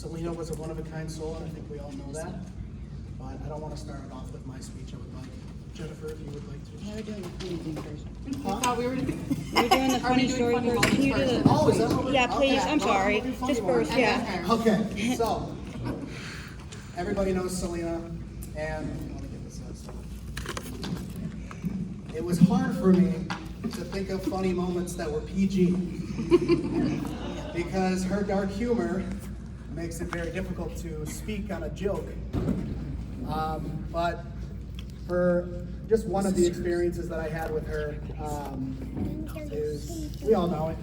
Selena was a one-of-a-kind soul, and I think we all know that. But I don't want to start it off with my speech. I would like Jennifer, if you would like to. Yeah, we're doing the funny thing first. I thought we were doing. We're doing the funny story first. Can you do the? Oh, is that what we're- Yeah, please. okay. I'm sorry. Well, funny Just one. first, yeah. Okay, so everybody knows Selena, and let me get this out. It was hard for me to think of funny moments that were PG because her dark humor makes it very difficult to speak on a joke. But for just one of the experiences that I had with her is, we all know it,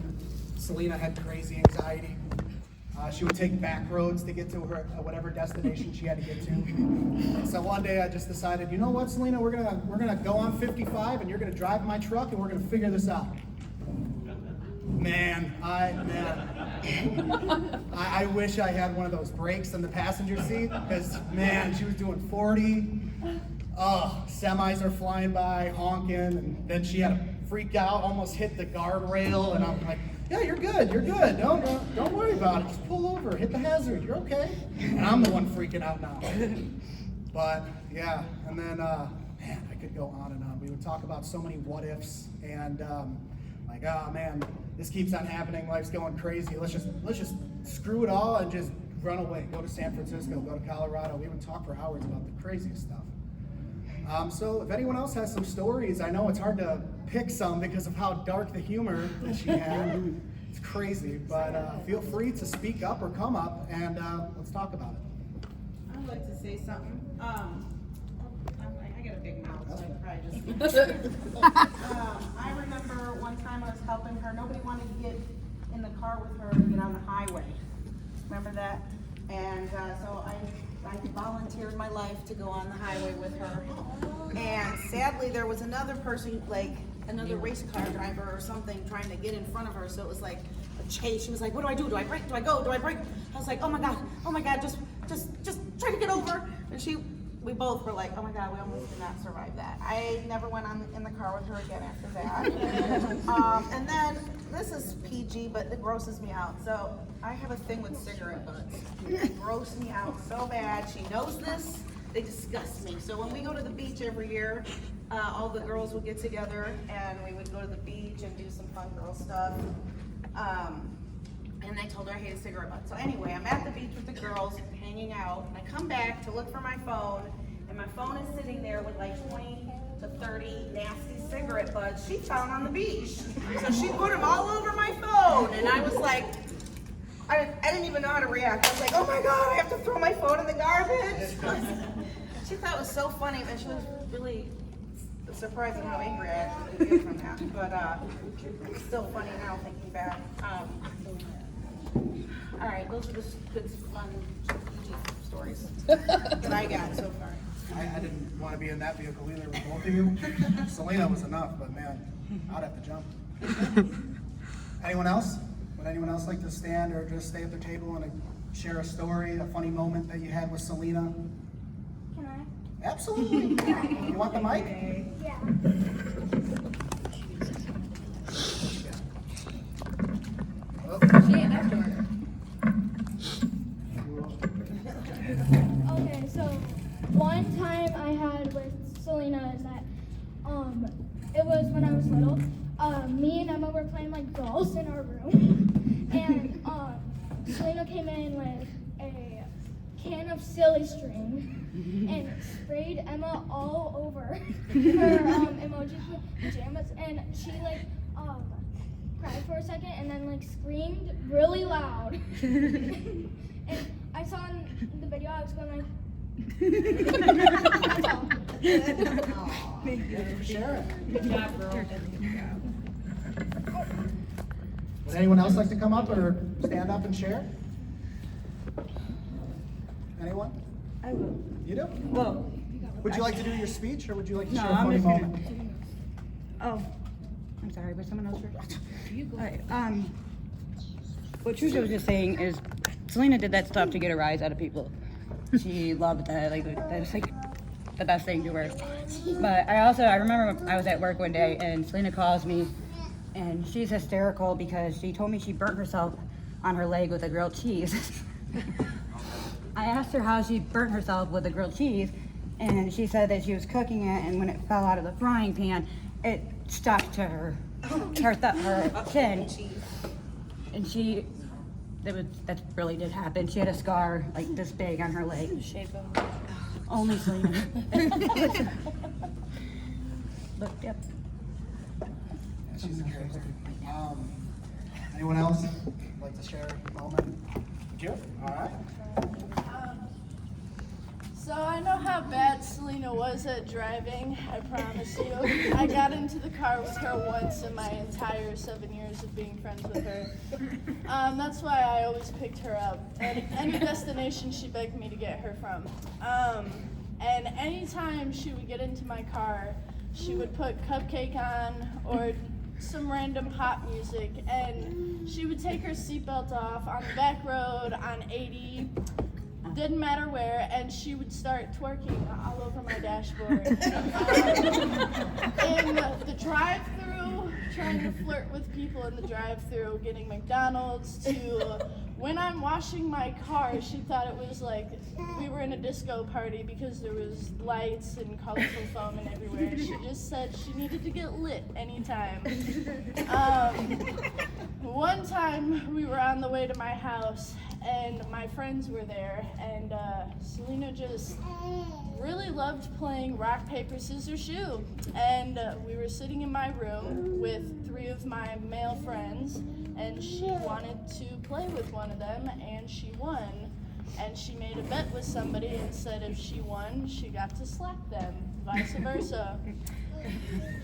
Selena had crazy anxiety. She would take back roads to get to her whatever destination she had to get to. And so one day I just decided, you know what, Selena, we're gonna go on 55 and you're gonna drive my truck and we're gonna figure this out. Man, I wish I had one of those brakes in the passenger seat because, man, she was doing 40. Oh, semis are flying by, honking, and then she had to freak out, almost hit the guardrail, and I'm like, yeah, you're good. Don't worry about it. Just pull over, hit the hazard, you're okay. And I'm the one freaking out now. But, yeah, and then, man, I could go on and on. We would talk about so many what ifs, and like, oh man, this keeps on happening, life's going crazy. Let's just screw it all and just run away. Go to San Francisco, go to Colorado. We would talk for hours about the craziest stuff. So if anyone else has some stories, I know it's hard to pick some because of how dark the humor that she had. It's crazy, but feel free to speak up or come up and let's talk about it. I'd like to say something. I got a big mouth, so I could probably just. I remember one time I was helping her. Nobody wanted to get in the car with her to get on the highway. Remember that? And so I volunteered my life to go on the highway with her. And sadly, there was another person, like another race car driver or something, trying to get in front of her. So it was like a chase. She was like, "What do I do? Do I brake? Do I go? Do I brake?" I was like, "Oh my God, just try to get over." And we both were like, "Oh my God, we almost did not survive that." I never went in the car with her again after that. And then this is PG, but it grosses me out. So I have a thing with cigarette butts. They gross me out so bad. She knows this. They disgust me. So when we go to the beach every year, all the girls would get together and we would go to the beach and do some fun girl stuff. And I told her I hated cigarette butts. So anyway, I'm at the beach with the girls, hanging out, and I come back to look for my phone, and my phone is sitting there with like 20 to 30 nasty cigarette butts she found on the beach. So she put them all over my phone, and I was like, I didn't even know how to react. I was like, oh my God, I have to throw my phone in the garbage. She thought it was so funny, and she was really surprised at how angry I actually get from that. But it's still funny now thinking back. All right, those are just good, fun stories that I got so far. I didn't want to be in that vehicle either with both of you. Selena was enough, but man, I'd have to jump. Anyone else? Would anyone else like to stand or just stay at their table and share a story, a funny moment that you had with Selena? Can I? Absolutely. You want the mic? Yeah. Okay, so one time I had with Selena is that it was when I was little. Me and Emma were playing like dolls in our room, and Selena came in with a can of silly string and sprayed Emma all over her emoji pajamas, and she like cried for a second and then like screamed really loud. And I saw in the video I was going like that's all. Thank you for sharing. Good job, girl. Would anyone else like to come up or stand up and share? Anyone? I will. You do? Well, Would you like to do your speech or would you like to No, share a I'm funny just gonna- moment? oh, I'm sorry, but someone else first? All right, what Truja was just saying is Selena did that stuff to get a rise out of people. She loved that, like, that was like the best thing to her. But I remember I was at work one day and Selena calls me and she's hysterical because she told me she burnt herself on her leg with a grilled cheese. I asked her how she burnt herself with the grilled cheese, and she said that she was cooking it, and when it fell out of the frying pan, it stuck to her chin, and that really did happen. She had a scar like this big on her leg. Only Selena. But yep. She's a character. Anyone else like to share a moment? All right. So I know how bad Selena was at driving, I promise you. I got into the car with her once in my entire 7 years of being friends with her. That's why I always picked her up at any destination she begged me to get her from. And anytime she would get into my car, she would put Cupcake on or some random pop music, and she would take her seatbelt off on the back road on 80, didn't matter where, and she would start twerking all over my dashboard. In the drive-thru, trying to flirt with people in the drive-thru, getting McDonald's, to when I'm washing my car, she thought it was like we were in a disco party because there was lights and colorful foaming everywhere. She just said she needed to get lit anytime. One time we were on the way to my house and my friends were there, and Selena just really loved playing rock, paper, scissors, shoe. And we were sitting in my room with 3 of my male friends, and she wanted to play with one of them, and she won. And she made a bet with somebody and said if she won, she got to slap them, vice versa.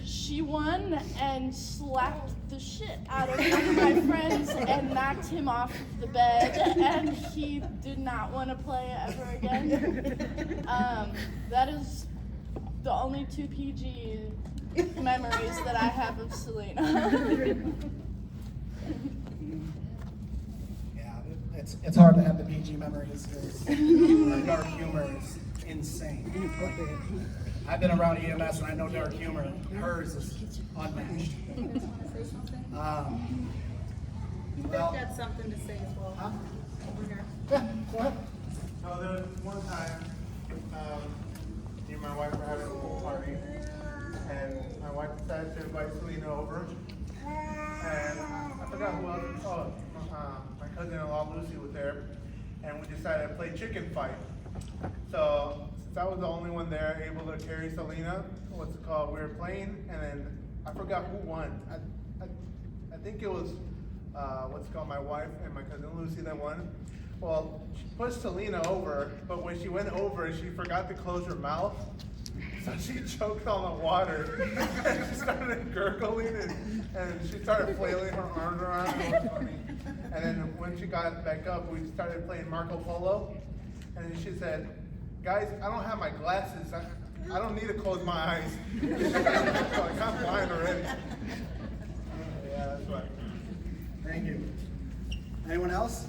She won and slapped the shit out of one of my friends and knocked him off of the bed, and he did not want to play ever again. That is the only 2 PG memories that I have of Selena. Yeah, it's hard to have the PG memories because her dark humor is insane. I've been around EMS and I know dark humor. Hers is unmatched. You've got something to say as well. Over here. Yeah, go ahead. So there was one time, me and my wife were having a pool party, and my wife decided to invite Selena over, and I forgot who else. Oh, my cousin-in-law Lucy was there, and we decided to play chicken fight. So since I was the only one there able to carry Selena, what's it called? We were playing, and then I forgot who won. I think it was what's it called, my wife and my cousin Lucy that won. Well, she pushed Selena over, but when she went over, she forgot to close her mouth. So she choked on the water and she started gurgling and she started flailing her arms around. It was funny. And then when she got back up, we started playing Marco Polo. And then she said, guys, I don't have my glasses. I don't need to close my eyes. Like, I'm blind already. Yeah, that's right. Thank you. Anyone else?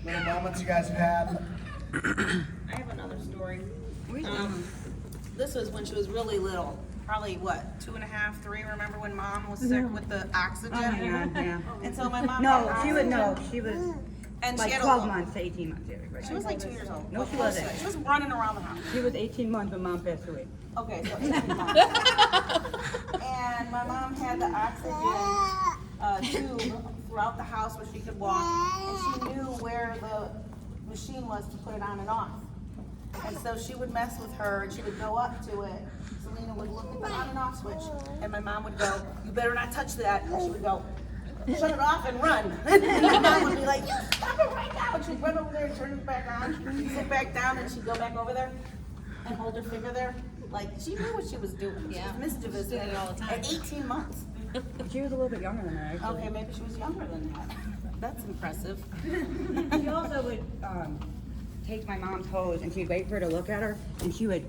Little moments you guys have had? I have another story. This was when she was really little. Probably what, 2.5, 3? Remember when Mom was sick with the oxygen? Oh my God, yeah. And so my mom. No, had she was oxygen. and And like she had 12 a, months to 18 months. Yeah, right. She was like 2 years old. No, she wasn't. She was running around the house. She was 18 months when Mom passed away. Okay, so 18 months. And my mom had the oxygen tube throughout the house where she could walk, and she knew where the machine was to put it on and off. And so she would mess with her, and she would go up to it. Selena would look at the on and off switch, and my mom would go, "You better not touch that." And she would go, "Shut it off and run." And my mom would be like, "You stop it right now!" And she'd run over there and turn it back on. She'd sit back down, and she'd go back over there and hold her finger there. Like, she knew what she was doing. She was mischievous She did it all the time. at 18 months. She was a little bit younger than that, actually. Okay, maybe she was younger than that. That's impressive. She also would take my mom's hose and she'd wait for her to look at her and she would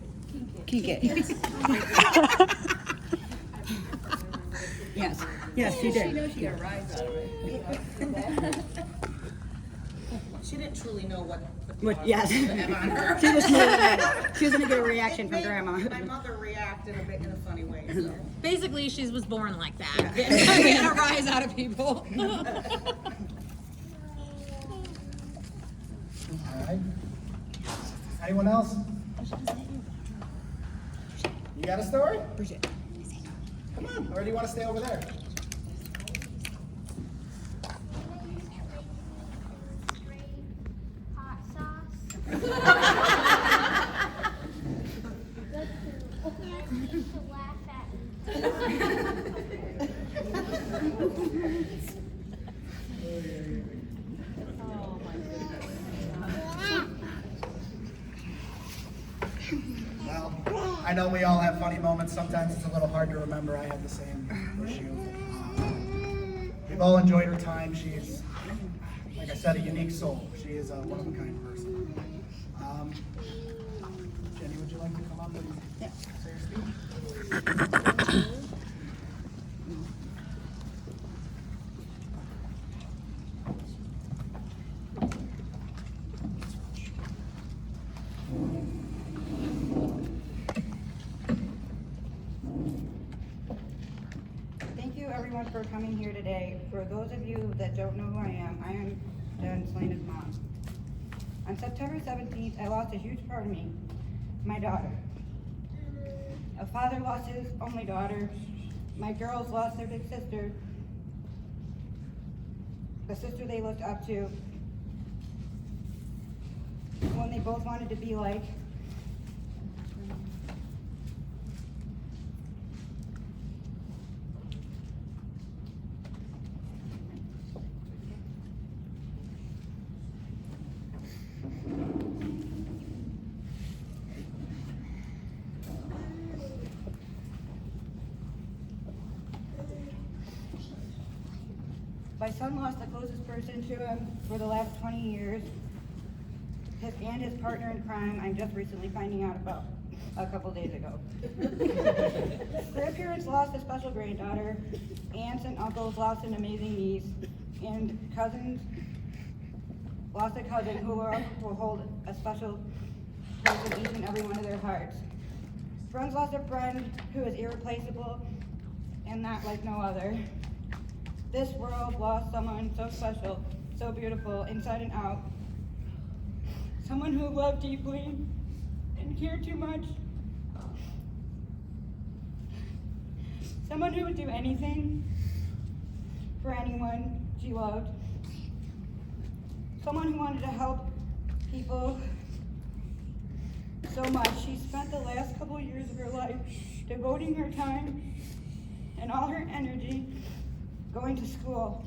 kink it. Yes, yes, she did. She knows she got a rise out of it. She didn't truly know what Yes. She was she was gonna get a reaction from Grandma. My mother reacted a bit in a funny way. So. Basically, she was born like that. Getting a rise out of people. All right. Anyone else? You got a story? Come on, or do you want to stay over there? Hot sauce. To laugh at me. Well, I know we all have funny moments. Sometimes it's a little hard to remember. I had the same issue. We've all enjoyed her time. She's, like I said, a unique soul. She is a one-of-a-kind person. Jenny, would you like to come up and say your speech? Thank you everyone for coming here today. For those of you that don't know who I am Selena's mom. On September 17th, I lost a huge part of me, my daughter. A father lost his only daughter. My girls lost their big sister, the sister they looked up to, one they both wanted to be like. My son lost the closest person to him for the last 20 years. His partner in crime, I'm just recently finding out about a couple days ago. Grandparents lost a special granddaughter. Aunts and uncles lost an amazing niece. And cousins lost a cousin who will hold a special place in each and every one of their hearts. Friends lost a friend who is irreplaceable and not like no other. This world lost someone so special, so beautiful, inside and out. Someone who loved deeply and cared too much. Someone who would do anything for anyone she loved. Someone who wanted to help people so much. She spent the last couple years of her life devoting her time and all her energy going to school.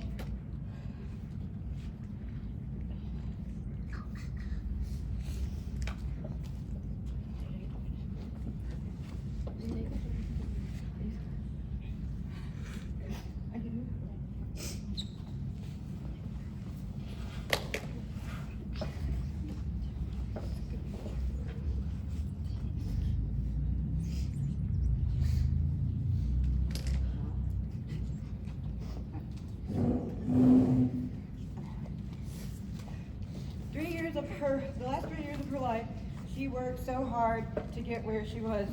The last 3 years of her life, she worked so hard to get where she was.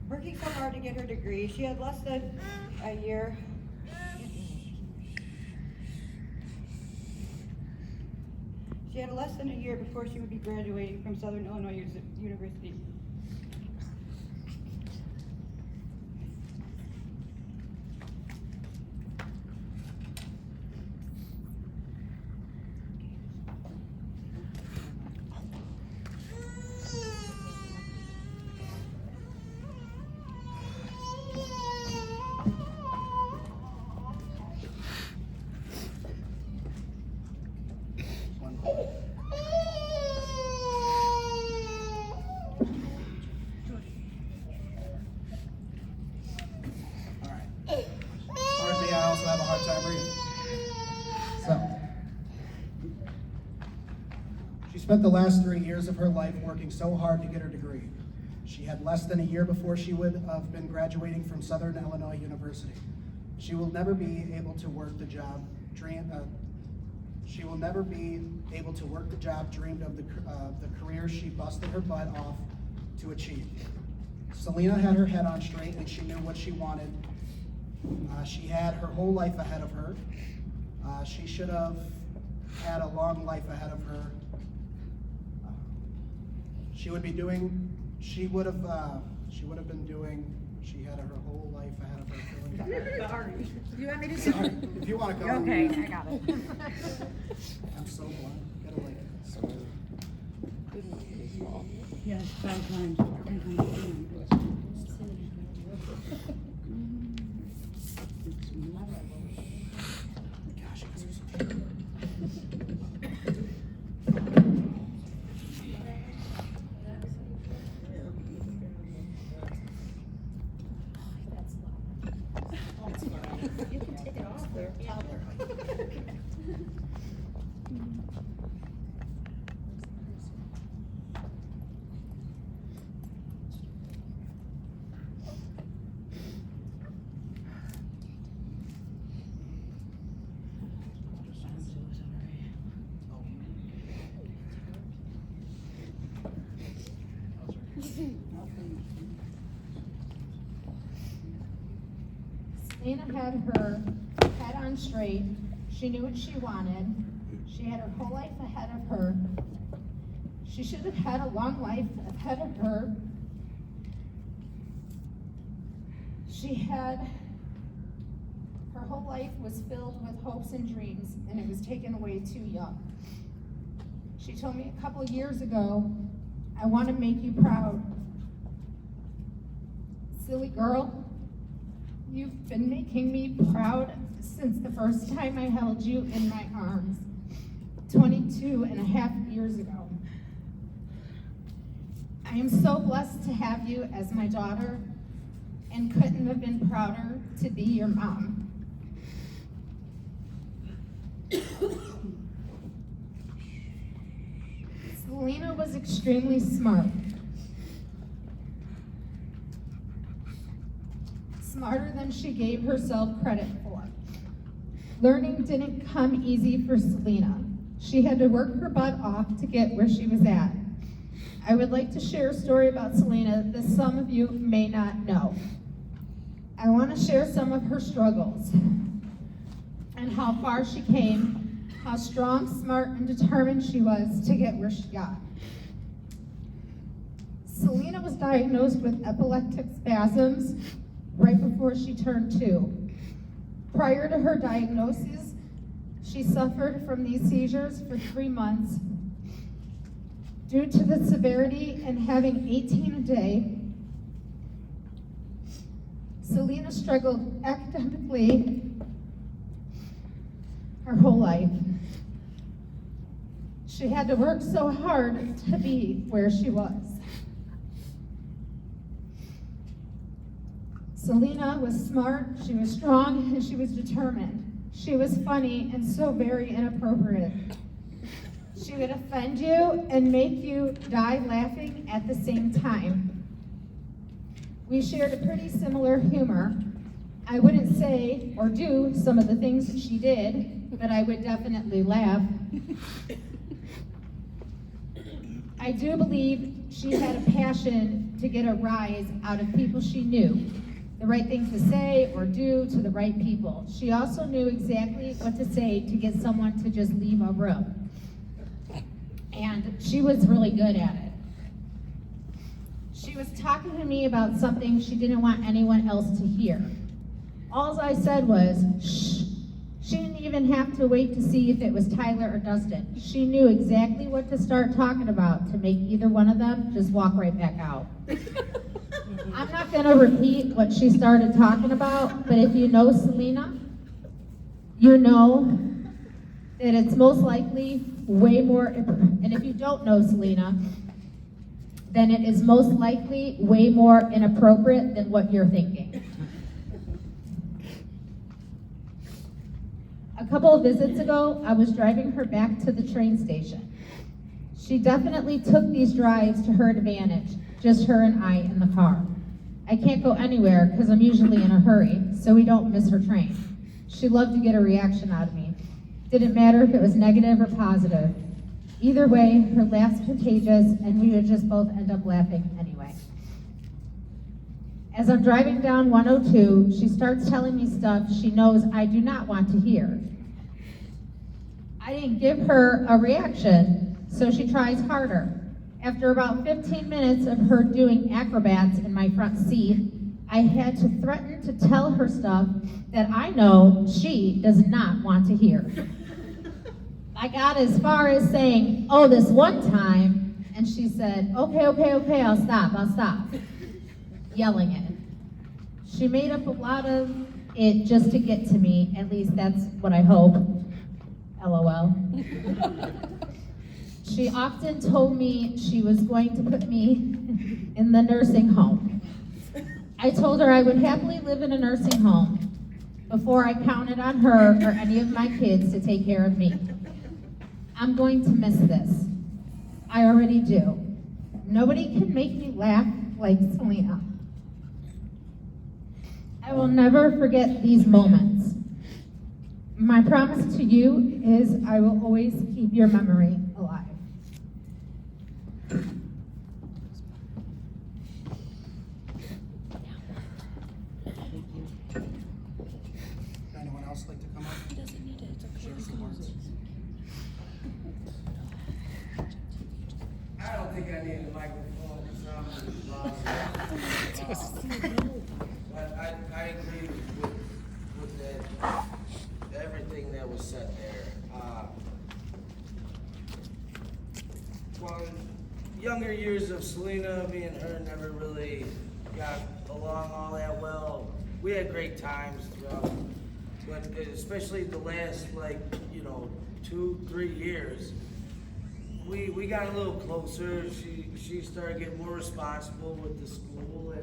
Working so hard to get her degree, she had less than a year. She had less than a year before she would be graduating from Southern Illinois University. Have a hard time breathing. So, she spent the last 3 years of her life working so hard to get her degree. She had less than a year before she would have been graduating from Southern Illinois University. She will never be able to work the job dreamed of the career she busted her butt off to achieve. Selena had her head on straight and she knew what she wanted. She had her whole life ahead of her. She should have had a long life ahead of her. She would have been doing, she had her whole life ahead of her. Sorry. You want me to Sorry, if you want to go. Okay, I got it. I'm so blind. Gotta like, so. Yes, 5 times. 10 times. Gosh, you guys are so You can take it off there. Selena had her head on straight. She knew what she wanted. She had her whole life ahead of her. She should have had a long life ahead of her. Her whole life was filled with hopes and dreams, and it was taken away too young. She told me a couple of years ago, "I want to make you proud." Silly girl, you've been making me proud since the first time I held you in my arms 22 and a half years ago. I am so blessed to have you as my daughter and couldn't have been prouder to be your mom. Selena was extremely smart. Smarter than she gave herself credit for. Learning didn't come easy for Selena. She had to work her butt off to get where she was at. I would like to share a story about Selena that some of you may not know. I want to share some of her struggles and how far she came, how strong, smart, and determined she was to get where she got. Selena was diagnosed with epileptic spasms right before she turned 2. Prior to her diagnosis, she suffered from these seizures for 3 months. Due to the severity and having 18 a day, Selena struggled academically her whole life. She had to work so hard to be where she was. Selena was smart, she was strong, and she was determined. She was funny and so very inappropriate. She would offend you and make you die laughing at the same time. We shared a pretty similar humor. I wouldn't say or do some of the things that she did, but I would definitely laugh. I do believe she had a passion to get a rise out of people she knew. The right thing to say or do to the right people. She also knew exactly what to say to get someone to just leave a room. And she was really good at it. She was talking to me about something she didn't want anyone else to hear. All I said was, shh. She didn't even have to wait to see if it was Tyler or Dustin. She knew exactly what to start talking about to make either one of them just walk right back out. I'm not going to repeat what she started talking about, but if you know Selena, you know that it's most likely way more, and if you don't know Selena, then it is most likely way more inappropriate than what you're thinking. A couple of visits ago, I was driving her back to the train station. She definitely took these drives to her advantage, just her and I in the car. I can't go anywhere because I'm usually in a hurry, so we don't miss her train. She loved to get a reaction out of me. Didn't matter if it was negative or positive. Either way, her laugh's contagious, and we would just both end up laughing anyway. As I'm driving down 102, she starts telling me stuff she knows I do not want to hear. I didn't give her a reaction, so she tries harder. After about 15 minutes of her doing acrobats in my front seat, I had to threaten to tell her stuff that I know she does not want to hear. I got as far as saying, oh, this one time, and she said, okay, I'll stop, yelling it. She made up a lot of it just to get to me, at least that's what I hope. LOL. She often told me she was going to put me in the nursing home. I told her I would happily live in a nursing home before I counted on her or any of my kids to take care of me. I'm going to miss this. I already do. Nobody can make me laugh like Selena. I will never forget these moments. My promise to you is I will always keep your memory alive. Anyone else like to come up? He doesn't need it. It's okay. Share some words. I don't think I need a microphone because I'm but I agree with that, everything that was said there. Well, younger years of Selena, me and her never really got along all that well. We had great times throughout, but especially the last 2-3 years. We got a little closer. She started getting more responsible with the school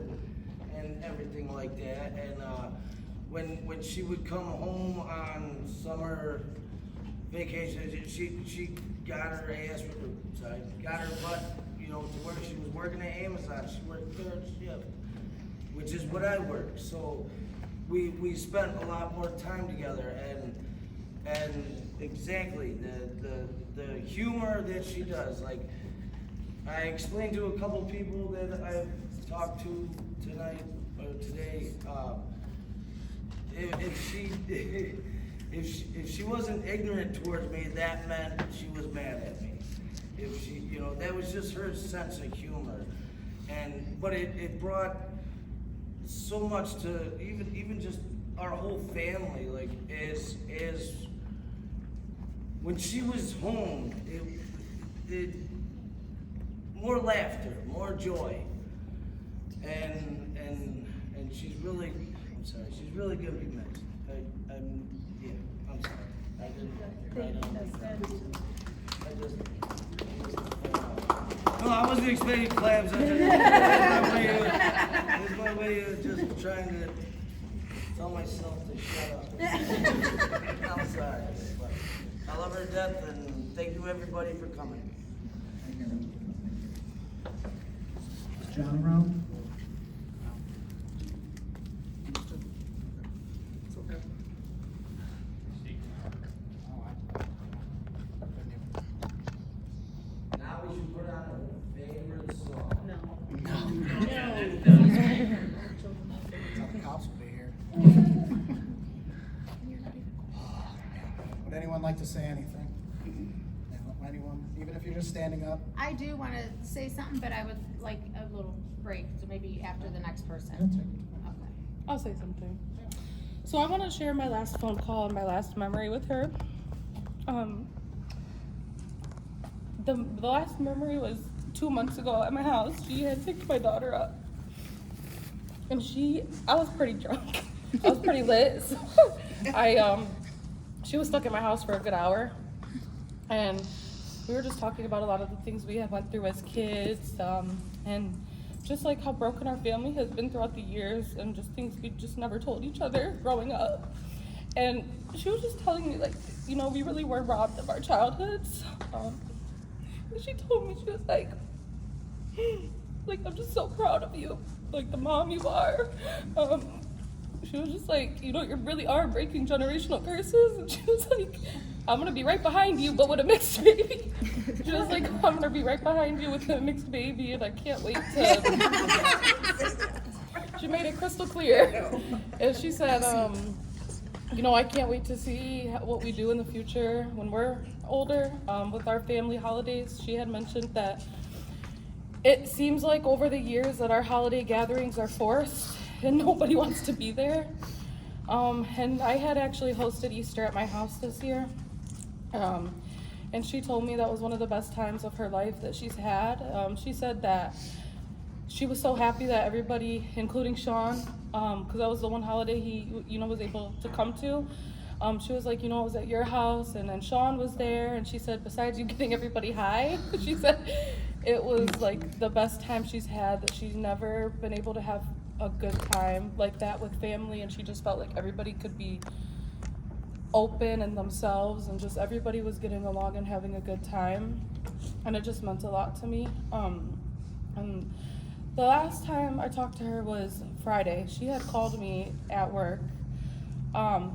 and everything like that. And when she would come home on summer vacation, she got her ass, got her butt, to work. She was working at Amazon. She worked third shift, which is what I work. So we spent a lot more time together, and exactly the humor that she does. Like I explained to a couple people that I've talked to tonight or today, if she wasn't ignorant towards me, that meant she was mad at me. If she, that was just her sense of humor, but it brought so much to even just our whole family. Like as when she was home, it more laughter, more joy, and she's really, I'm sorry, she's really gonna be missed. I'm sorry. No, I wasn't expecting claps. It's my way of just trying to tell myself to shut up. I'm sorry. But I love her to death, and thank you everybody for coming. Is John around? It's okay. Now we should put on our favorite song. The cops will be here. Would anyone like to say anything? Anyone, even if you're just standing up? I do want to say something, but I would like a little break, so maybe after the next person. Okay. I'll say something. So I want to share my last phone call and my last memory with her. The last memory was 2 months ago at my house. She had picked my daughter up, and I was pretty drunk. I was pretty lit. So she was stuck in my house for a good hour, and we were just talking about a lot of the things we had went through as kids, and just like how broken our family has been throughout the years, and just things we just never told each other growing up. And she was just telling me, like, we really were robbed of our childhoods. And she told me, she was like, I'm just so proud of you, like the mom you are. She was just like, you really are breaking generational curses. And she was like, I'm gonna be right behind you, but with a mixed baby. She was like, I'm gonna be right behind you with a mixed baby, and I can't wait to. She made it crystal clear. And she said, you know, I can't wait to see what we do in the future when we're older with our family holidays. She had mentioned that it seems like over the years that our holiday gatherings are forced and nobody wants to be there. And I had actually hosted Easter at my house this year. And she told me that was one of the best times of her life that she's had. She said that she was so happy that everybody, including Sean, because that was the one holiday he, you know, was able to come to. She was like, you know, I was at your house, and then Sean was there, and she said, besides you getting everybody high, she said it was like the best time she's had, that she's never been able to have a good time like that with family, and she just felt like everybody could be open and themselves, and just everybody was getting along and having a good time, and it just meant a lot to me. And the last time I talked to her was Friday. She had called me at work,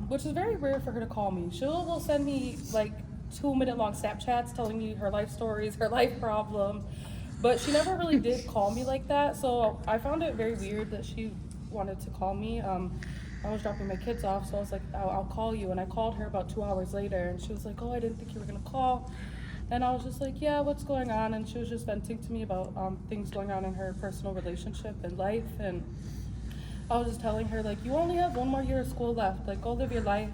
which is very rare for her to call me. She will send me like 2-minute long Snapchats telling me her life stories, her life problem, but she never really did call me like that. So I found it very weird that she wanted to call me. I was dropping my kids off, so I was like, I'll call you. And I called her about 2 hours later, and she was like, oh, I didn't think you were gonna call. And I was just like, yeah, what's going on? And she was just venting to me about things going on in her personal relationship and life. And I was just telling her, like, you only have 1 more year of school left. Like, go live your life.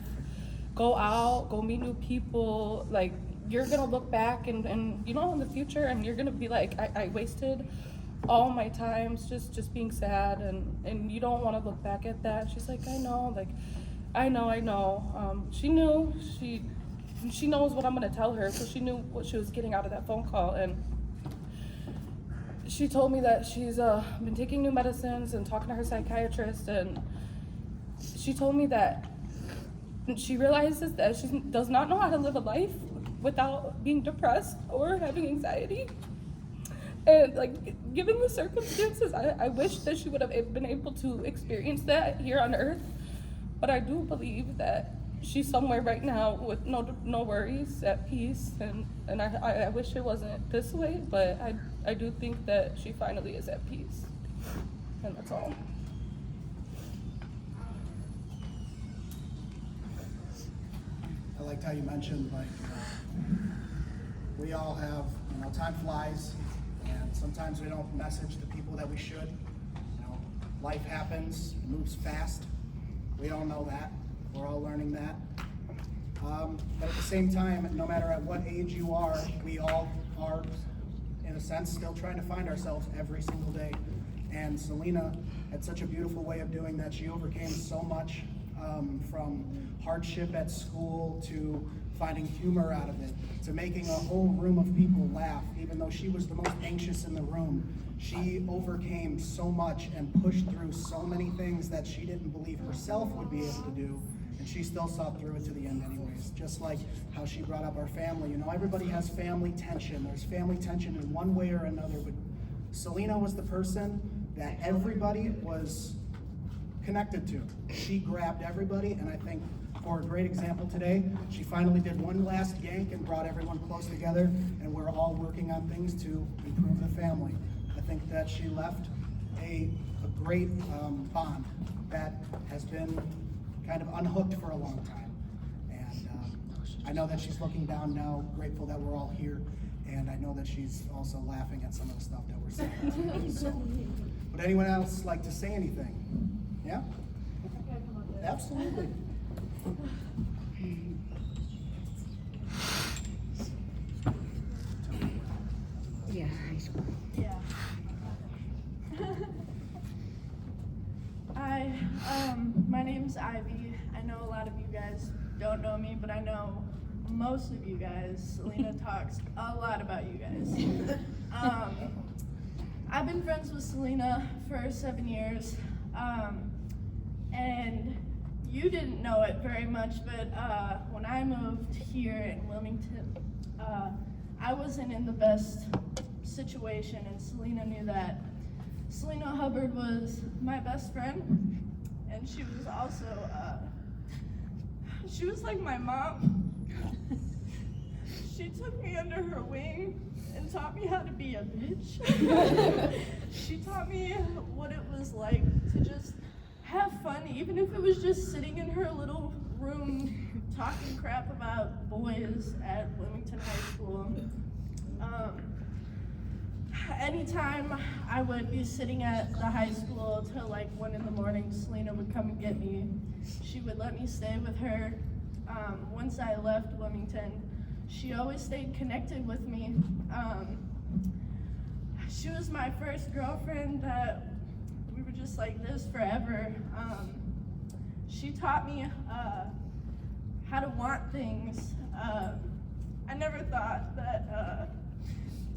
Go out, go meet new people. Like, you're gonna look back and you know, in the future, and you're gonna be like, I wasted all my times just being sad, and you don't wanna look back at that. She's like, I know, like, I know. She knew, she knows what I'm gonna tell her, so she knew what she was getting out of that phone call. And she told me that she's been taking new medicines and talking to her psychiatrist, and she told me that she realizes that she does not know how to live a life without being depressed or having anxiety. And like, given the circumstances, I wish that she would have been able to experience that here on earth, but I do believe that she's somewhere right now with no worries, at peace, and I wish it wasn't this way, but I do think that she finally is at peace, and that's all. I liked how you mentioned, like, we all have, you know, time flies, and sometimes we don't message the people that we should. You know, life happens, it moves fast. We all know that. We're all learning that. But at the same time, no matter at what age you are, we all are, in a sense, still trying to find ourselves every single day. And Selena had such a beautiful way of doing that. She overcame so much, from hardship at school to finding humor out of it, to making a whole room of people laugh. Even though she was the most anxious in the room, she overcame so much and pushed through so many things that she didn't believe herself would be able to do, and she still saw through it to the end anyways. Just like how she brought up our family. You know, everybody has family tension. There's family tension in one way or another, but Selena was the person that everybody was connected to. She grabbed everybody, and I think for a great example today, she finally did one last yank and brought everyone close together, and we're all working on things to improve the family. I think that she left a great bond that has been kind of unhooked for a long time. And I know that she's looking down now, grateful that we're all here, and I know that she's also laughing at some of the stuff that we're saying. So, would anyone else like to say anything? Yeah? Absolutely. Yeah, high school. Yeah. My name's Ivy. I know a lot of you guys don't know me, but I know most of you guys. Selena talks a lot about you guys. I've been friends with Selena for 7 years, and you didn't know it very much, but when I moved here in Wilmington, I wasn't in the best situation, and Selena knew that. Selena Hubbard was my best friend, and she was also, she was like my mom. She took me under her wing and taught me how to be a bitch. She taught me what it was like to just have fun, even if it was just sitting in her little room talking crap about boys at Wilmington High School. Anytime I would be sitting at the high school till like 1 in the morning, Selena would come and get me. She would let me stay with her. Once I left Wilmington, she always stayed connected with me. She was my first girlfriend that we were just like this forever. She taught me how to want things. I never thought that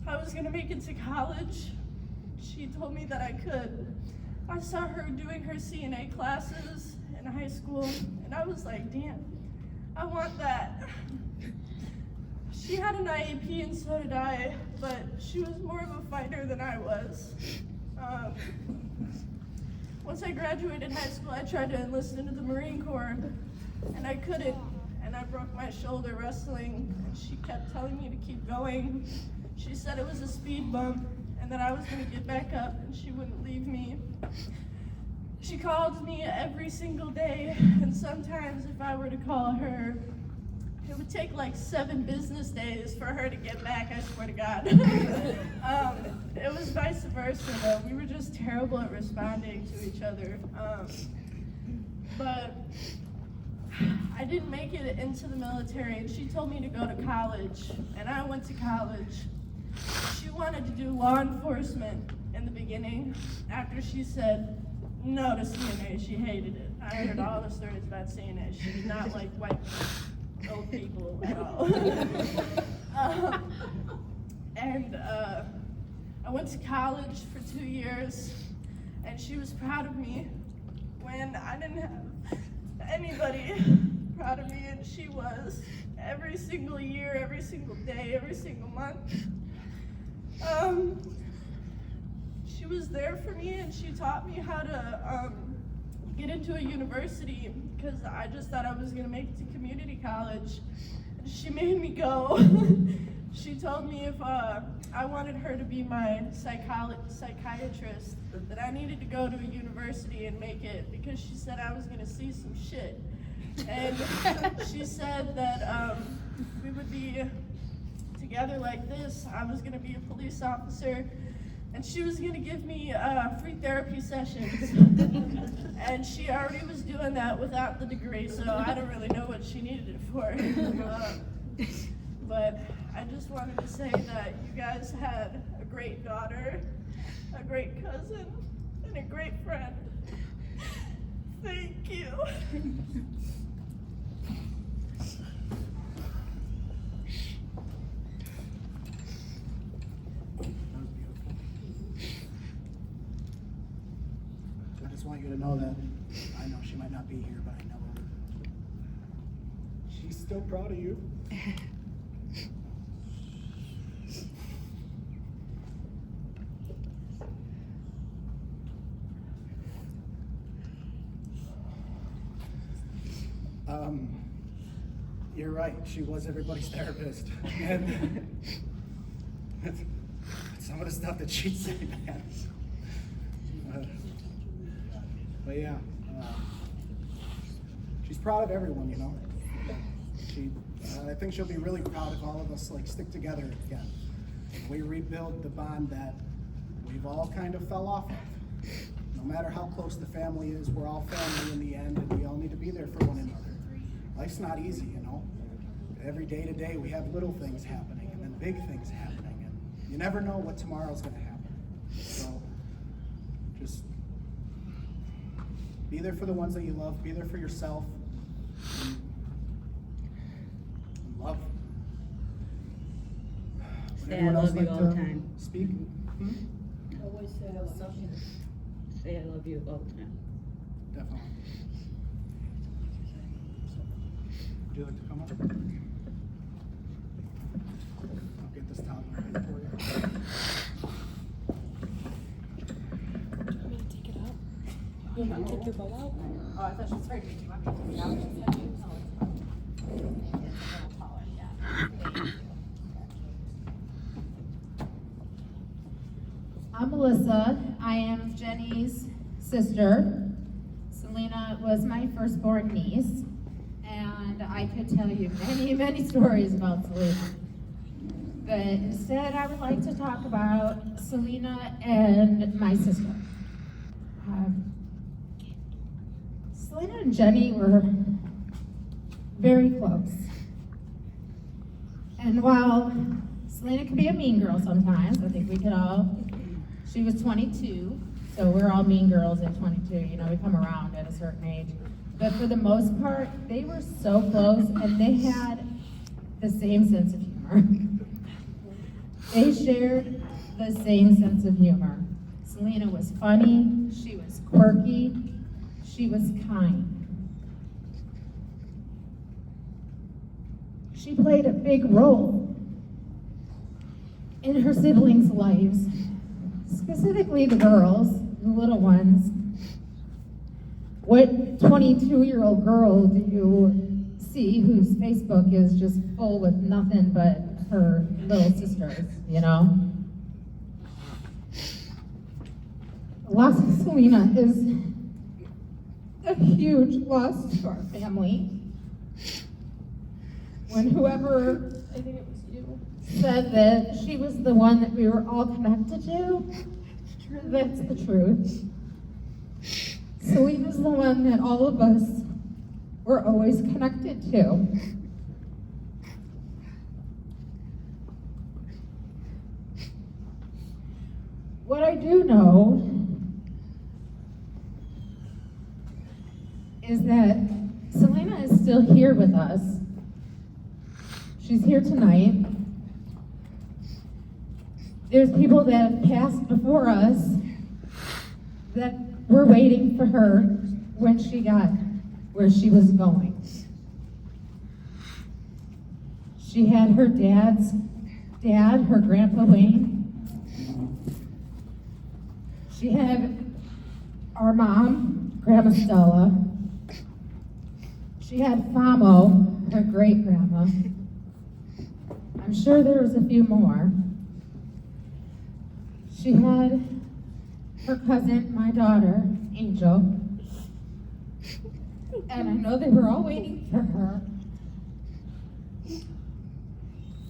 I was gonna make it to college. She told me that I could. I saw her doing her CNA classes in high school, and I was like, damn, I want that. She had an IEP and so did I, but she was more of a fighter than I was. Once I graduated high school, I tried to enlist into the Marine Corps, and I couldn't, and I broke my shoulder wrestling, and she kept telling me to keep going. She said it was a speed bump, and that I was gonna get back up, and she wouldn't leave me. She called me every single day, and sometimes if I were to call her, it would take like 7 business days for her to get back, I swear to God. It was vice versa though. We were just terrible at responding to each other. But I didn't make it into the military, and she told me to go to college, and I went to college. She wanted to do law enforcement in the beginning. After she said no to CNA, she hated it. I heard all the stories about CNA. She did not like white old people at all. I went to college for 2 years, and she was proud of me when I didn't have anybody proud of me, and she was. Every single year, every single day, every single month. She was there for me, and she taught me how to get into a university, because I just thought I was gonna make it to community college. And she made me go. She told me if I wanted her to be my psychiatrist, that I needed to go to a university and make it, because she said I was gonna see some shit. And she said that we would be together like this. I was gonna be a police officer, and she was gonna give me free therapy sessions. And she already was doing that without the degree, so I don't really know what she needed it for. But I just wanted to say that you guys had a great daughter, a great cousin, and a great friend. Thank you. I just want you to know that I know she might not be here, but I know she's still proud of you. You're right, she was everybody's therapist. And some of the stuff that she'd say, man. But yeah, she's proud of everyone, you know. I think she'll be really proud if all of us like stick together again. We rebuild the bond that we've all kind of fell off of. No matter how close the family is, we're all family in the end, and we all need to be there for one another. Life's not easy, you know. Every day to day we have little things happening and then big things happening, and you never know what tomorrow's gonna happen. So just be there for the ones that you love, be there for yourself, and love. Would Say I anyone else love you like all to the time. Speak? Always say I love you. Say I love you all the time. Definitely. Would you like to come up? I'll get this towel ready for you. Want me to take it out? You want me to take your bow out? Oh, I thought she was hurting. Do you want me to take it out? No, it's fine. It's a little taller, yeah. Thank you. I'm Melissa. I am Jenny's sister. Selena was my firstborn niece, and I could tell you many, many stories about Selena. But instead, I would like to talk about Selena and my sister. Selena and Jenny were very close. And while Selena can be a mean girl sometimes, I think we could all, she was 22, so we're all mean girls at 22, you know, we come around at a certain age. But for the most part, they were so close, and they had the same sense of humor. They shared the same sense of humor. Selena was funny, she was quirky, she was kind. She played a big role in her siblings' lives, specifically the girls, the little ones. What 22-year-old girl do you see whose Facebook is just full with nothing but her little sisters, you know? Loss of Selena is a huge loss to our family. When whoever, I think it was you, said that she was the one that we were all connected to, that's the truth. Selena's the one that all of us were always connected to. What I do know is that Selena is still here with us. She's here tonight. There's people that have passed before us that were waiting for her when she got where she was going. She had her dad's dad, her grandpa Wayne. She had our mom, Grandma Stella. She had Famo, her great-grandma. I'm sure there was a few more. She had her cousin, my daughter, Angel. And I know they were all waiting for her.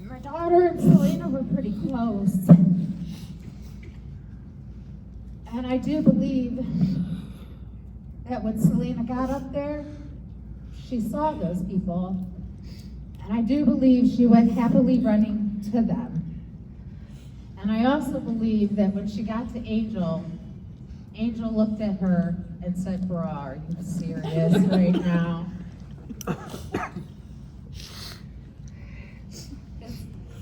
My daughter and Selena were pretty close. And I do believe that when Selena got up there, she saw those people. And I do believe she went happily running to them. And I also believe that when she got to Angel, Angel looked at her and said, "Bra, are you serious right now?" It's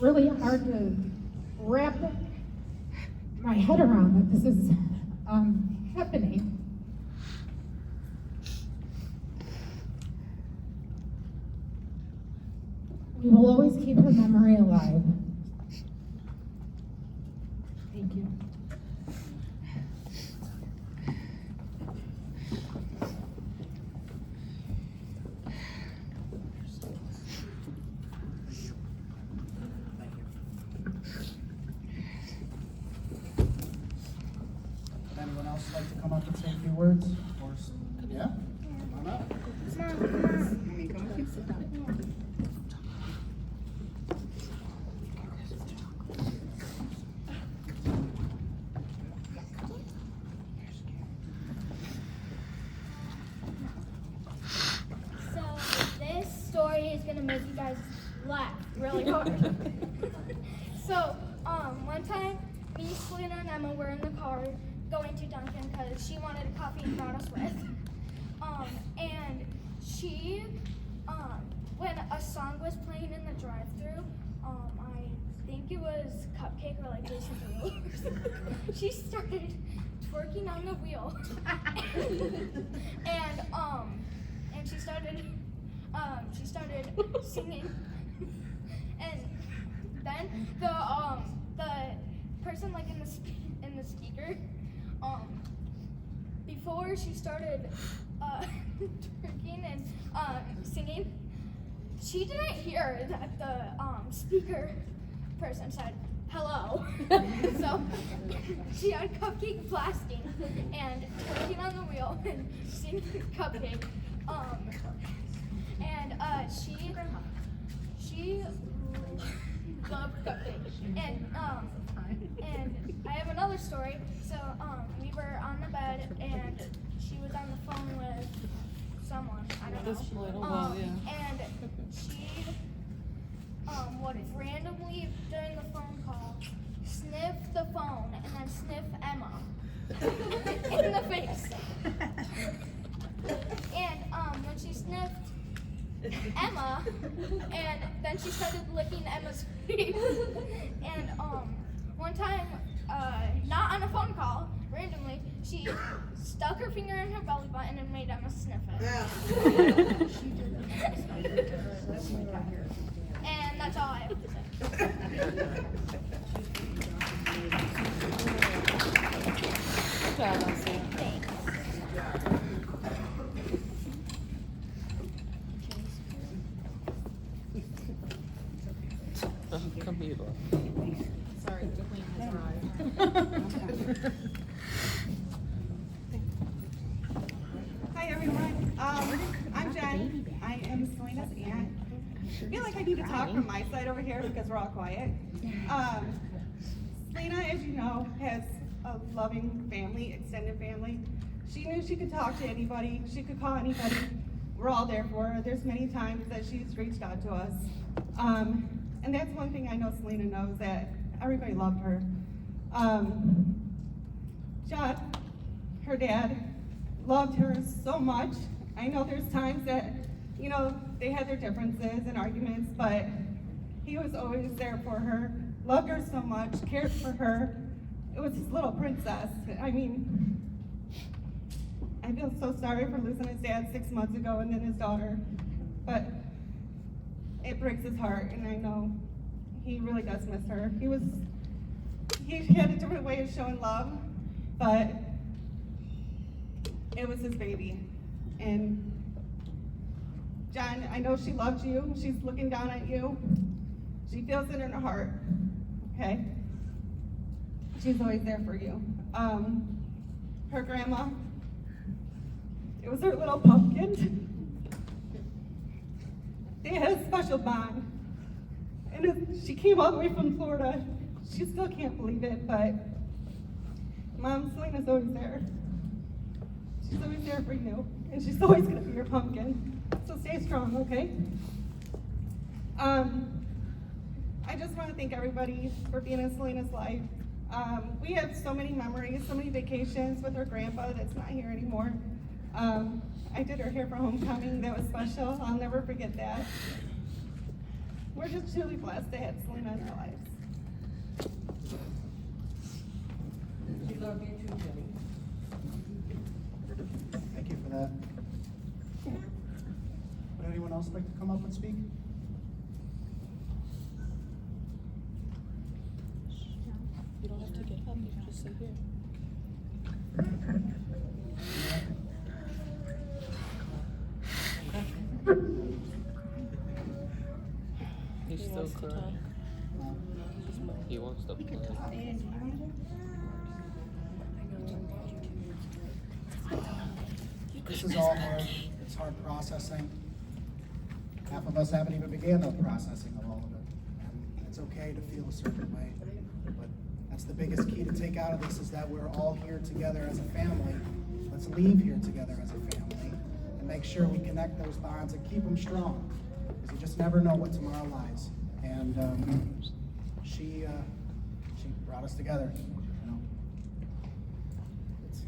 really hard to wrap my head around that this is happening. We will always keep her memory alive. Thank you. Would anyone else like to come up and say a few words? Yeah? Come on up. So this story is gonna make you guys laugh really hard. So one time, me, Selena, and Emma were in the car going to Dunkin' because she wanted a coffee and brought us with. And she, when a song was playing in the drive-thru, I think it was Cupcake or like Jason Derulo. She started twerking on the wheel, and she started singing, and then the person like in the speaker, before she started twerking and singing, she didn't hear that the speaker person said, hello. So she had cupcake blasting and working on the wheel and seeing the cupcake. She loved cupcakes. And I have another story. So we were on the bed and she was on the phone with someone, I don't know. And she would randomly during the phone call sniff the phone and then sniff Emma in the face. And when she sniffed Emma, and then she started licking Emma's face. And one time, not on a phone call, randomly, she stuck her finger in her belly button and made Emma sniff it. And that's all I have to say. Thanks. Come here. Sorry, the queen has arrived. Hi everyone, I'm Jen. I am Selena's aunt. I feel like I need to talk from my side over here because we're all quiet. Selena, as you know, has a loving family, extended family. She knew she could talk to anybody, she could call anybody. We're all there for her. There's many times that she's reached out to us. And that's one thing I know Selena knows, that everybody loved her. Judd, her dad, loved her so much. I know there's times that, you know, they had their differences and arguments, but he was always there for her, loved her so much, cared for her. It was his little princess. I mean, I feel so sorry for losing his dad 6 months ago and then his daughter, but it breaks his heart, and I know he really does miss her. He had a different way of showing love, but it was his baby. And John, I know she loves you. She's looking down at you. She feels it in her heart, okay? She's always there for you. Her grandma, it was her little pumpkin. They had a special bond. And she came all the way from Florida. She still can't believe it, but Mom, Selena's always there. She's always there for you, and she's always gonna be your pumpkin. So stay strong, okay? I just wanna thank everybody for being in Selena's life. We have so many memories, so many vacations with her grandpa that's not here anymore. I did her hair for homecoming, that was special, I'll never forget that. We're just truly blessed to have Selena in our lives. We love you too, Jenny. Thank you for that. Would anyone else like to come up and speak? You don't have to get up, you can just sit here. He's still crying. He wants to play. This is all hard. It's hard processing. Half of us haven't even began the processing of all of it. And it's okay to feel a certain way. But that's the biggest key to take out of this, is that we're all here together as a family. Let's leave here together as a family and make sure we connect those bonds and keep them strong. Because you just never know what tomorrow lies. And she brought us together. You know, it's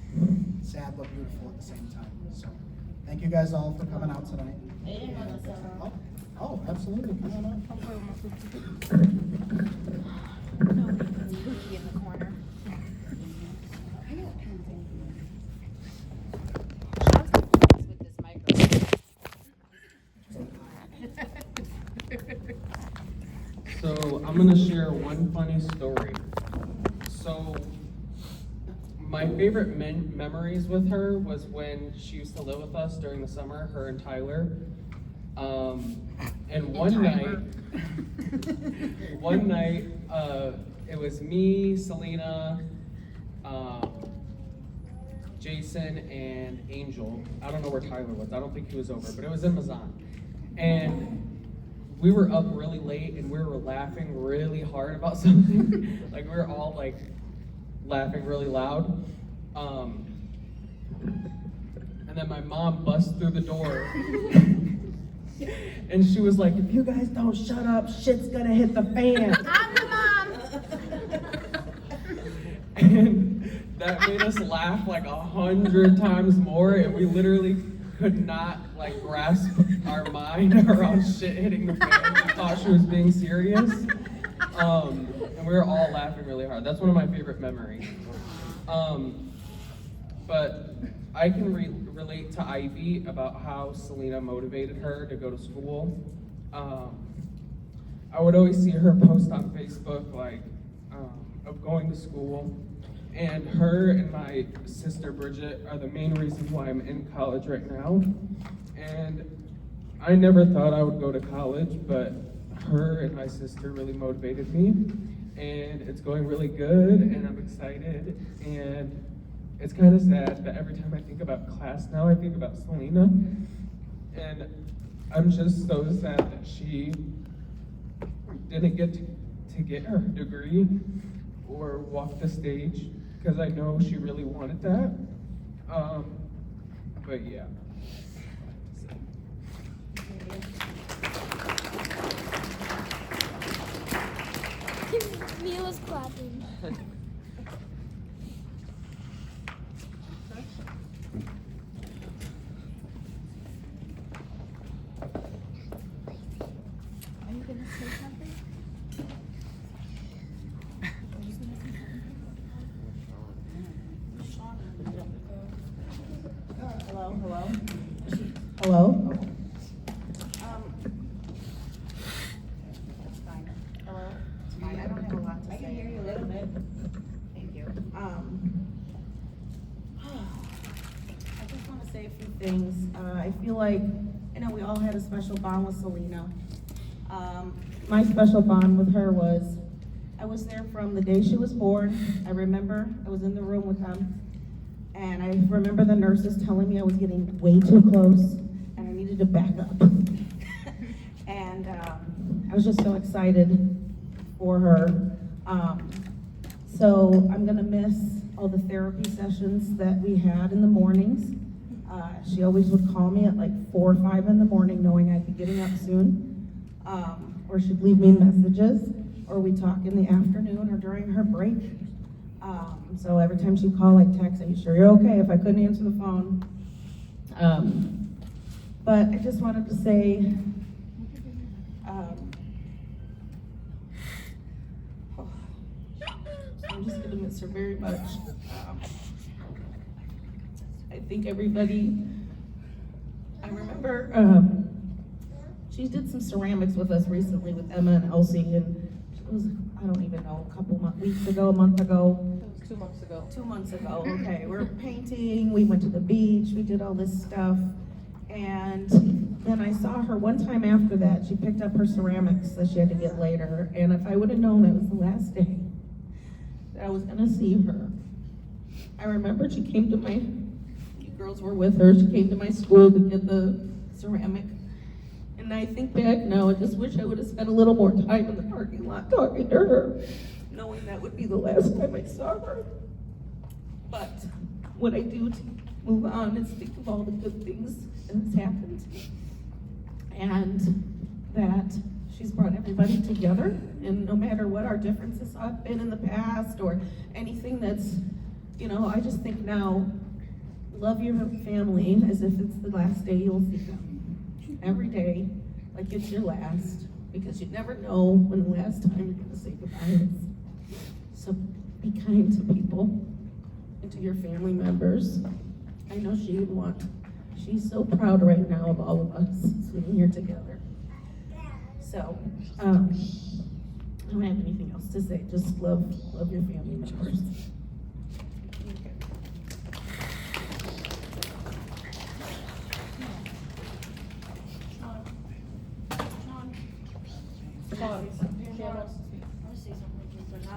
sad but beautiful at the same time. So thank you guys all for coming out tonight. Oh, absolutely. Come on up. Pookie in the corner. With this microphone. So I'm gonna share one funny story. So my favorite memories with her was when she used to live with us during the summer, her and Tyler. And one night, it was me, Selena, Jason, and Angel. I don't know where Tyler was. I don't think he was over, but it was in Mazan. And we were up really late and we were laughing really hard about something. Like we were all like laughing really loud. And then my mom busts through the door. And she was like, if you guys don't shut up, shit's gonna hit the fan. I'm the mom. And that made us laugh like 100 times more, and we literally could not like grasp our mind around shit hitting the fan. We thought she was being serious. And we were all laughing really hard. That's one of my favorite memories. But I can relate to Ivy about how Selena motivated her to go to school. I would always see her post on Facebook like of going to school. And her and my sister Bridget are the main reason why I'm in college right now. And I never thought I would go to college, but her and my sister really motivated me. And it's going really good, and I'm excited. And it's kind of sad that every time I think about class now, I think about Selena. And I'm just so sad that she didn't get to get her degree or walk the stage, because I know she really wanted that. But yeah. Mia's clapping. Are you gonna say something? Hello? That's fine. Hello? It's fine. I don't have a lot to say. I can hear you a little bit. Thank you. I just want to say a few things. I feel like, I know we all had a special bond with Selena. My special bond with her was, I was there from the day she was born. I remember I was in the room with them. And I remember the nurses telling me I was getting way too close and I needed to back up. And I was just so excited for her. So I'm gonna miss all the therapy sessions that we had in the mornings. She always would call me at like 4 or 5 in the morning knowing I'd be getting up soon. Or she'd leave me messages, or we'd talk in the afternoon or during her break. So every time she'd call, I'd text, "Are you sure you're okay?" if I couldn't answer the phone. But I just wanted to say, I'm just gonna miss her very much. I think everybody, I remember, she did some ceramics with us recently with Emma and Elsie, and it was, I don't even know, a couple weeks ago, a month ago. It was 2 months ago. 2 months ago, okay. We were painting, we went to the beach, we did all this stuff. And then I saw her one time after that. She picked up her ceramics that she had to get later. And if I would have known that was the last day that I was gonna see her, I remember she came to my, you girls were with her, she came to my school to get the ceramic. And I think back now, I just wish I would have spent a little more time in the parking lot talking to her, knowing that would be the last time I saw her. But what I do to move on is think of all the good things that has happened, and that she's brought everybody together, and no matter what our differences have been in the past or anything that's, you know, I just think now, love your family as if it's the last day you'll see them. Every day, like it's your last, because you never know when the last time you're gonna say goodbye is. So be kind to people and to your family members. I know she would want, she's so proud right now of all of us sitting here together. So, I don't have anything else to say, just love your family members.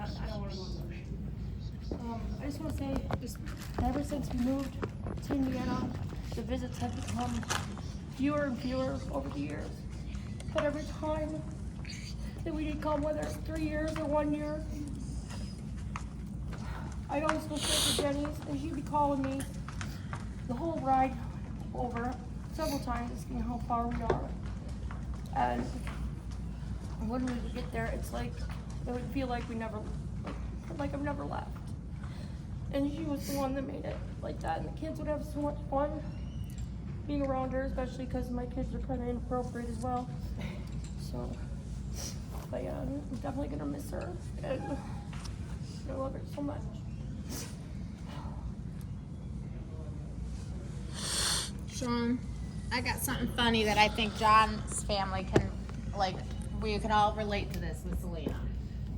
I I just want to say, just ever since we moved to Indiana, the visits have become fewer and fewer over the years. But every time that we did come, whether it's 3 years or 1 year, I'd always go straight to Jenny's, and she'd be calling me the whole ride over several times, asking how far we are. And when we would get there, it's like it would feel like like I've never left. And she was the one that made it like that, and the kids would have so much fun being around her, especially because my kids are kind of inappropriate as well. So, but yeah, I'm definitely gonna miss her, and I love her so much. Sean, I got something funny that I think John's family can, like, we can all relate to this with Selena.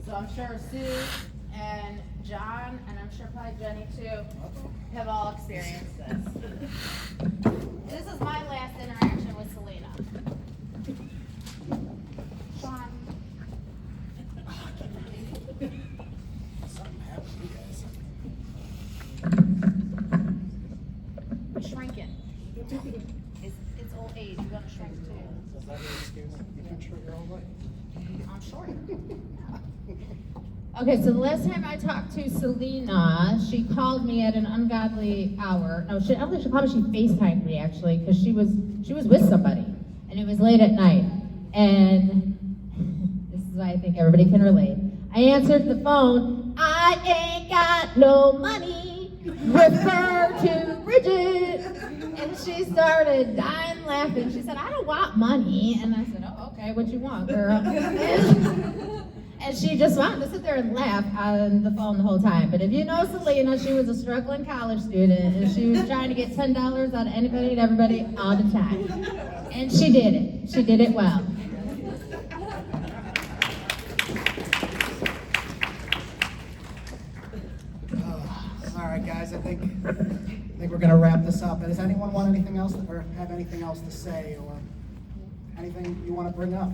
So I'm sure Sue and John, and I'm sure probably Jenny too, have all experienced this. This is my last interaction with Selena. Sean. Something happened to you guys. You're shrinking. It's old age. You're gonna shrink too. Is that your excuse? You can shrink your own way. I'm short. Okay, so the last time I talked to Selena, she called me at an ungodly hour. No, I don't think she called me. She FaceTimed me actually, because she was with somebody, and it was late at night. And this is why I think everybody can relate. I answered the phone. I ain't got no money. Refer to Bridget. And she started dying laughing. She said, "I don't want money." And I said, "Oh, okay. What you want, girl?" And she just wanted to sit there and laugh on the phone the whole time. But if you know Selena, she was a struggling college student, and she was trying to get $10 out of anybody and everybody all the time. And she did it. She did it well. All right, guys, I think we're gonna wrap this up. Does anyone want anything else, or have anything else to say, or anything you want to bring up?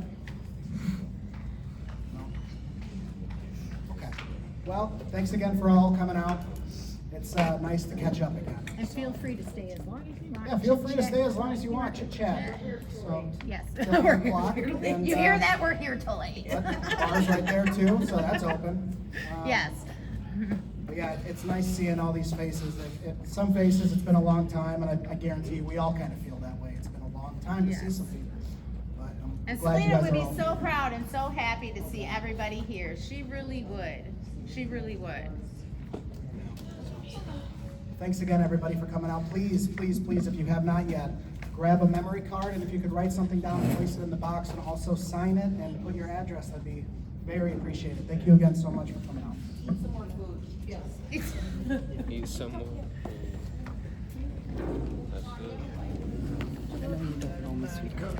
No? Okay. Well, thanks again for all coming out. It's nice to catch up again. And feel free to stay as long as you want. Yeah, feel free to stay as long as you want. Chit chat. So, Yes. till 1 o'clock, and, You hear that? We're here till 8. Yep, bar's right there too, so that's open. Yes. But yeah, it's nice seeing all these faces. Some faces, it's been a long time, and I guarantee you, we all kind of feel that way. It's been a long time to see some people. But I'm And glad you Selena guys would are be all so proud and so happy to see everybody here. She really would. She really would. Thanks again, everybody, for coming out. Please, please, please, if you have not yet, grab a memory card, and if you could write something down and place it in the box, and also sign it and put your address, that'd be very appreciated. Thank you again so much for coming out. Some more food, yes. Need some more. That's good.